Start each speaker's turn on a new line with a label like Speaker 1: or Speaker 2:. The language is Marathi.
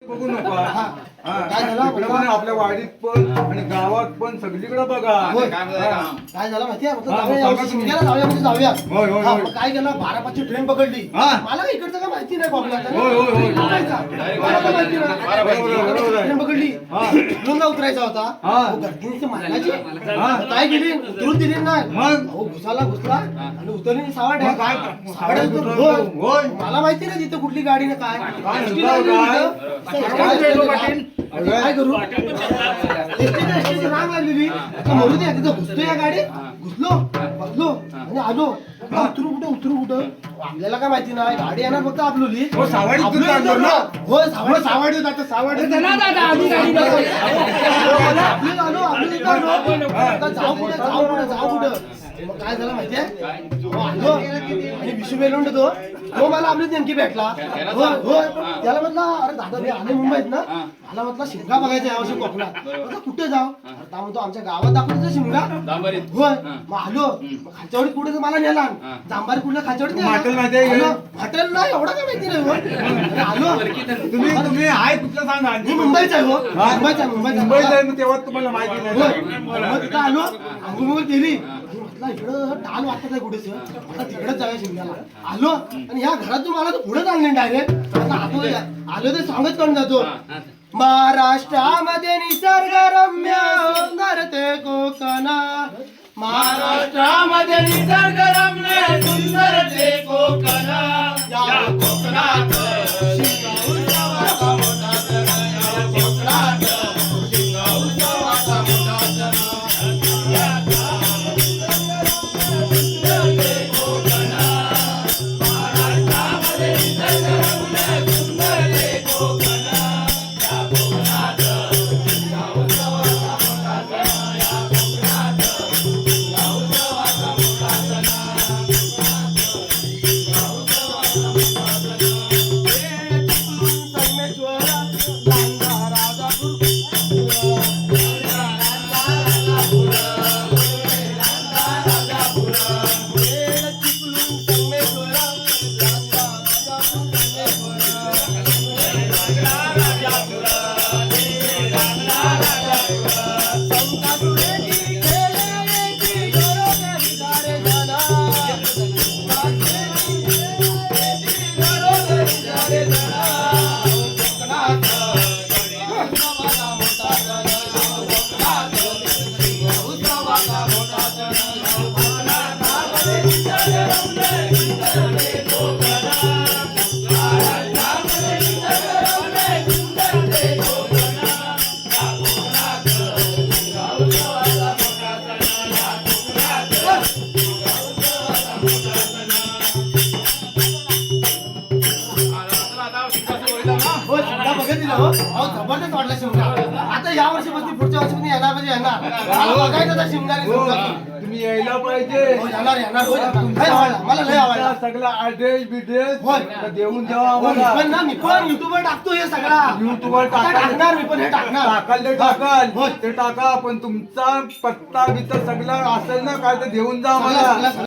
Speaker 1: बघू नको
Speaker 2: काय झालं?
Speaker 1: इकडे पण आपल्या वाडीत पण आणि गावात पण सगळीकडे बघा.
Speaker 2: होय.
Speaker 1: हा.
Speaker 2: काय झालं माहितीये
Speaker 1: हा, सांगा तुम्ही.
Speaker 2: शिमग्याला जाऊया म्हणजे जाऊया.
Speaker 1: होय, होय,
Speaker 2: हा,
Speaker 1: होय.
Speaker 2: मग काय केलं 12:05 ट्रेन पकडली.
Speaker 1: हा.
Speaker 2: मला काही इकडचं काय माहिती नाही कॉपला
Speaker 1: होय, होय, होय.
Speaker 2: मला काय माहिती नाही.
Speaker 1: बरोबर आहे.
Speaker 2: ट्रेन पकडली
Speaker 1: हा.
Speaker 2: इकडून उतरायचा होता.
Speaker 1: हा.
Speaker 2: अहो, गर्दीने ती मारण्याची.
Speaker 1: हा.
Speaker 2: काय केली उतरून दिली नाही.
Speaker 1: मग?
Speaker 2: अहो, घुसला आणि उतरली सावड
Speaker 1: मग काय?
Speaker 2: सावड
Speaker 1: होय. होय.
Speaker 2: मला माहिती नाही तिथे कुठली गाडी ना काय
Speaker 1: काय
Speaker 2: एसटी
Speaker 1: म्हणताव
Speaker 2: लागली
Speaker 1: काय?
Speaker 2: तिथं.
Speaker 1: काय
Speaker 2: एसटी
Speaker 1: पाटील?
Speaker 2: काय करू एसटीची रांग लागलेली. आता मरू दे तिथं घुसतो या गाडीत घुसलो बसलो आणि आलो. उतरू कुठं आपल्याला काय माहिती नाही. गाडी येणार फक्त आपली
Speaker 1: हो, सावडीत
Speaker 2: आपलं
Speaker 1: जाणार
Speaker 2: येतं
Speaker 1: ना?
Speaker 2: ना. होय
Speaker 1: हो, सावडीत आता सावडीत
Speaker 2: आता जाऊ कुठं मग काय झालं माहितीये आलो आणि विशू बेलोंड तो मला आपली नेमकी भेटला. होय त्याला म्हटलं अरे दादा मी आले मुंबईत ना मला म्हटलं शिमगा बघायचा यावर्षी कोकणात. म्हटलं कुठे जाऊ आता म्हणतो आमच्या गावात दाखवतो शिमगा. होय मग आलो मग खालच्यावडीत कुठे मला नेला जांबारी कुठे खालच्यावडीत हॉटेल नाही एवढं काय माहिती नाही. होय आलो
Speaker 1: तुम्ही आहे कुठलं सांगा.
Speaker 2: मी मुंबईचा आहे. हो
Speaker 1: मुंबईत आहे मग तेव्हा तुम्हाला माहिती नाही.
Speaker 2: मग तिथं आलो अंघोळ केली आणि म्हटलं इकडं टाल वाटत आहे कुठेच आता तिकडेच जाऊया शिमग्याला. आलो आणि या घरातून मला तर पुढे चालले डायरेक्ट आलो ते सांगत करून जातो. महाराष्ट्रामध्ये निसर्गरम्य सुंदर ते कोकण महाराष्ट्रामध्ये निसर्गरम्य सुंदर ते कोकण या कोकणात शिमगा उत्सवाचा मोठा सण या कोकणात शिमगा उत्सवाचा मोठा सण जबरदस्त वाटला शिमगा. आता या वर्षी बसली पुढच्या वर्षी पण येणार म्हणजे येणार. मला बघायचं होता शिमगा आणि शिमगा.
Speaker 1: तुम्ही यायला पाहिजे.
Speaker 2: मला लय आवडला
Speaker 1: सगळा ऍड्रेस बिड्रेस
Speaker 2: होय.
Speaker 1: देऊन द्यावा आम्हाला.
Speaker 2: मी पण युट्यूबवर टाकतो हे सगळा
Speaker 1: युट्यूबवर
Speaker 2: टाकणार मी पण हे टाकणार
Speaker 1: टाकाल ते टाका पण तुमचा पत्ता बित्ता सगळं असेल ना काय तर देऊन जा आम्हाला.